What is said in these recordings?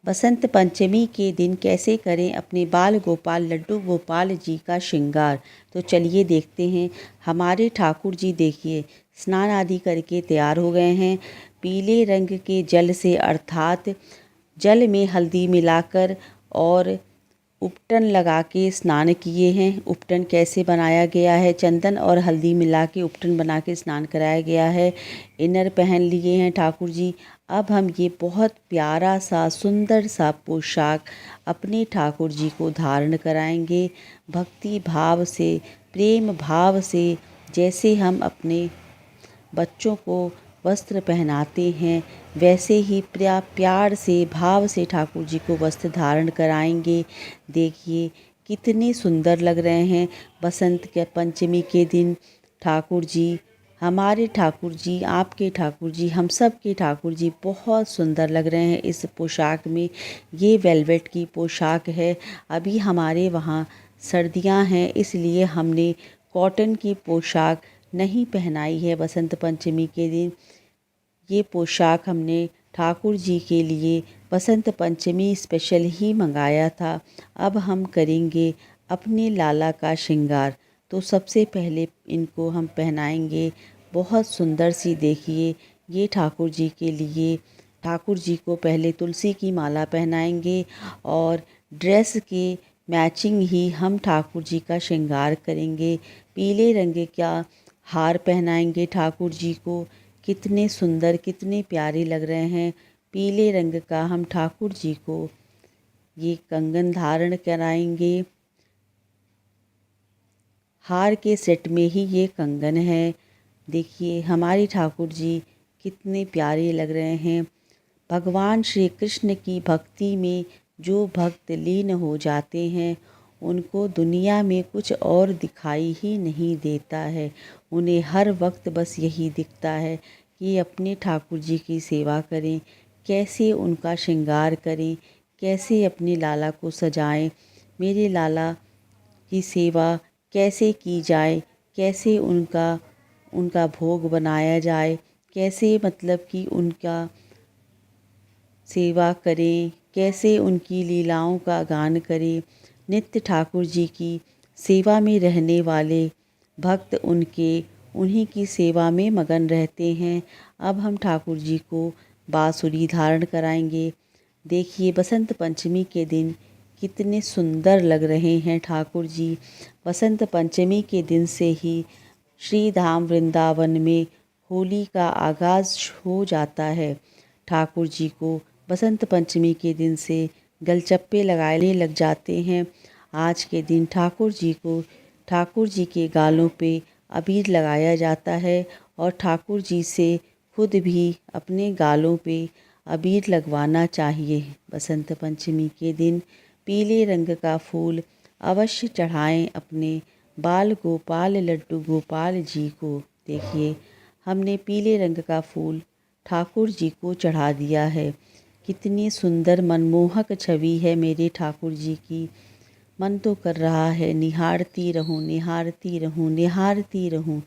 बसंत पंचमी के दिन कैसे करें अपने बाल गोपाल लड्डू गोपाल जी का श्रृंगार। तो चलिए देखते हैं। हमारे ठाकुर जी देखिए स्नान आदि करके तैयार हो गए हैं। पीले रंग के जल से अर्थात जल में हल्दी मिलाकर और उपटन लगा के स्नान किए हैं। उपटन कैसे बनाया गया है, चंदन और हल्दी मिला के उपटन बना के स्नान कराया गया है। इनर पहन लिए हैं ठाकुर जी। अब हम ये बहुत प्यारा सा सुंदर सा पोशाक अपने ठाकुर जी को धारण कराएंगे। भक्ति भाव से, प्रेम भाव से, जैसे हम अपने बच्चों को वस्त्र पहनाते हैं वैसे ही प्यार से भाव से ठाकुर जी को वस्त्र धारण कराएंगे। देखिए कितने सुंदर लग रहे हैं बसंत के पंचमी के दिन ठाकुर जी। हमारे ठाकुर जी, आपके ठाकुर जी, हम सब के ठाकुर जी बहुत सुंदर लग रहे हैं इस पोशाक में। ये वेलवेट की पोशाक है। अभी हमारे वहाँ सर्दियाँ हैं इसलिए हमने कॉटन की पोशाक नहीं पहनाई है बसंत पंचमी के दिन। ये पोशाक हमने ठाकुर जी के लिए बसंत पंचमी स्पेशल ही मंगाया था। अब हम करेंगे अपने लाला का श्रृंगार। तो सबसे पहले इनको हम पहनाएंगे। बहुत सुंदर सी देखिए ये ठाकुर जी के लिए। ठाकुर जी को पहले तुलसी की माला पहनाएंगे और ड्रेस के मैचिंग ही हम ठाकुर जी का श्रृंगार करेंगे। पीले रंग का हार पहनाएंगे ठाकुर जी को। कितने सुंदर, कितने प्यारे लग रहे हैं। पीले रंग का हम ठाकुर जी को ये कंगन धारण कराएंगे। हार के सेट में ही ये कंगन है। देखिए हमारे ठाकुर जी कितने प्यारे लग रहे हैं। भगवान श्री कृष्ण की भक्ति में जो भक्त लीन हो जाते हैं उनको दुनिया में कुछ और दिखाई ही नहीं देता है। उन्हें हर वक्त बस यही दिखता है कि अपने ठाकुर जी की सेवा करें, कैसे उनका श्रृंगार करें, कैसे अपने लाला को सजाएं, मेरे लाला की सेवा कैसे की जाए, कैसे उनका भोग बनाया जाए, कैसे मतलब कि उनका सेवा करें, कैसे उनकी लीलाओं का गान करें। नित्य ठाकुर जी की सेवा में रहने वाले भक्त उन्हीं की सेवा में मगन रहते हैं। अब हम ठाकुर जी को बांसुरी धारण कराएंगे। देखिए बसंत पंचमी के दिन कितने सुंदर लग रहे हैं ठाकुर जी। बसंत पंचमी के दिन से ही श्री धाम वृंदावन में होली का आगाज़ हो जाता है। ठाकुर जी को बसंत पंचमी के दिन से गलचप्पे लगाने लग जाते हैं। आज के दिन ठाकुर जी के गालों पे अबीर लगाया जाता है और ठाकुर जी से खुद भी अपने गालों पे अबीर लगवाना चाहिए। बसंत पंचमी के दिन पीले रंग का फूल अवश्य चढ़ाएं अपने बाल गोपाल लड्डू गोपाल जी को। देखिए हमने पीले रंग का फूल ठाकुर जी को चढ़ा दिया है। कितनी सुंदर मनमोहक छवि है मेरे ठाकुर जी की। मन तो कर रहा है निहारती रहूं, निहारती रहूं, निहारती रहूं।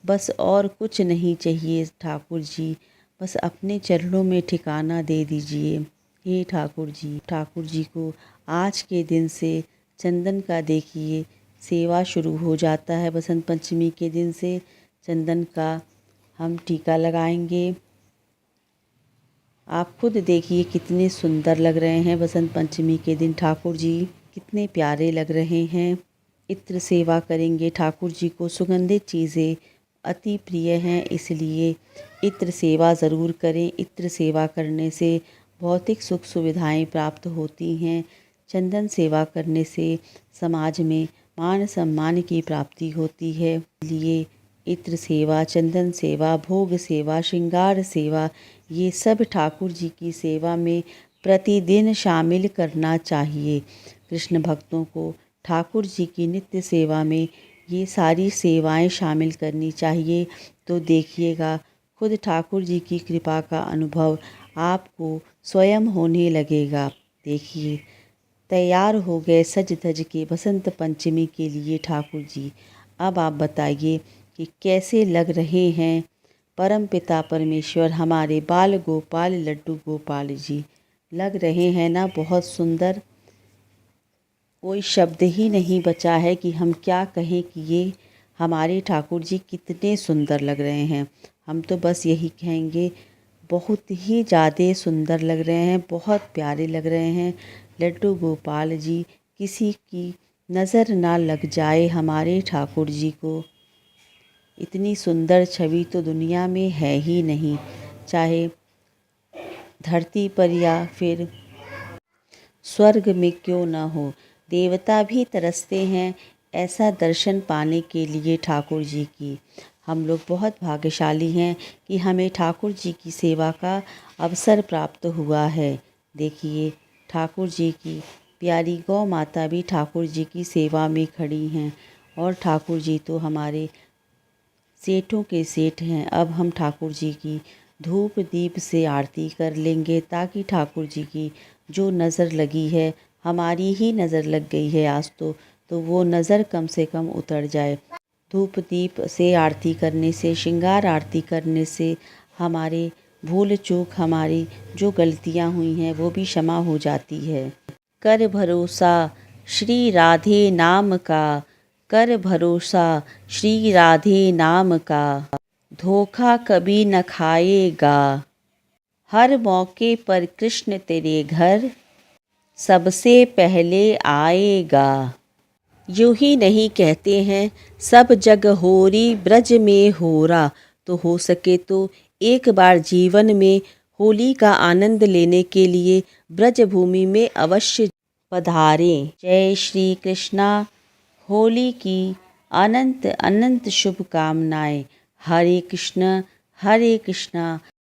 बस और कुछ नहीं चाहिए ठाकुर जी, बस अपने चरणों में ठिकाना दे दीजिए। हे ठाकुर जी को आज के दिन से चंदन का देखिए सेवा शुरू हो जाता है। बसंत पंचमी के दिन से चंदन का हम टीका लगाएंगे। आप खुद देखिए कितने सुंदर लग रहे हैं बसंत पंचमी के दिन ठाकुर जी, कितने प्यारे लग रहे हैं। इत्र सेवा करेंगे ठाकुर जी को। सुगंधित चीज़ें अति प्रिय हैं इसलिए इत्र सेवा ज़रूर करें। इत्र सेवा करने से भौतिक सुख सुविधाएं प्राप्त होती हैं। चंदन सेवा करने से समाज में मान सम्मान की प्राप्ति होती है। इसलिए इत्र सेवा, चंदन सेवा, भोग सेवा, श्रृंगार सेवा, ये सब ठाकुर जी की सेवा में प्रतिदिन शामिल करना चाहिए। कृष्ण भक्तों को ठाकुर जी की नित्य सेवा में ये सारी सेवाएं शामिल करनी चाहिए। तो देखिएगा खुद ठाकुर जी की कृपा का अनुभव आपको स्वयं होने लगेगा। देखिए तैयार हो गए सज धज के बसंत पंचमी के लिए ठाकुर जी। अब आप बताइए कि कैसे लग रहे हैं परम पिता परमेश्वर हमारे बाल गोपाल लड्डू गोपाल जी। लग रहे हैं ना बहुत सुंदर। कोई शब्द ही नहीं बचा है कि हम क्या कहें कि ये हमारे ठाकुर जी कितने सुंदर लग रहे हैं। हम तो बस यही कहेंगे, बहुत ही ज़्यादा सुंदर लग रहे हैं, बहुत प्यारे लग रहे हैं लड्डू गोपाल जी। किसी की नज़र ना लग जाए हमारे ठाकुर जी को। इतनी सुंदर छवि तो दुनिया में है ही नहीं, चाहे धरती पर या फिर स्वर्ग में क्यों ना हो। देवता भी तरसते हैं ऐसा दर्शन पाने के लिए ठाकुर जी की। हम लोग बहुत भाग्यशाली हैं कि हमें ठाकुर जी की सेवा का अवसर प्राप्त हुआ है। देखिए, ठाकुर जी की प्यारी गौ माता भी ठाकुर जी की सेवा में खड़ी हैं और ठाकुर जी तो हमारे सेठों के सेठ हैं। अब हम ठाकुर जी की धूप दीप से आरती कर लेंगे ताकि ठाकुर जी की जो नज़र लगी है, हमारी ही नज़र लग गई है आज तो वो नज़र कम से कम उतर जाए। धूप दीप से आरती करने से, श्रृंगार आरती करने से हमारे भूल चूक, हमारी जो गलतियाँ हुई हैं वो भी क्षमा हो जाती है। कर भरोसा श्री राधे नाम का, कर भरोसा श्री राधे नाम का, धोखा कभी न खाएगा। हर मौके पर कृष्ण तेरे घर सबसे पहले आएगा। यूं ही नहीं कहते हैं, सब जग होरी ब्रज में होरा। तो हो सके तो एक बार जीवन में होली का आनंद लेने के लिए ब्रज भूमि में अवश्य पधारें। जय श्री कृष्णा। होली की अनंत अनंत शुभकामनाएं। हरे कृष्णा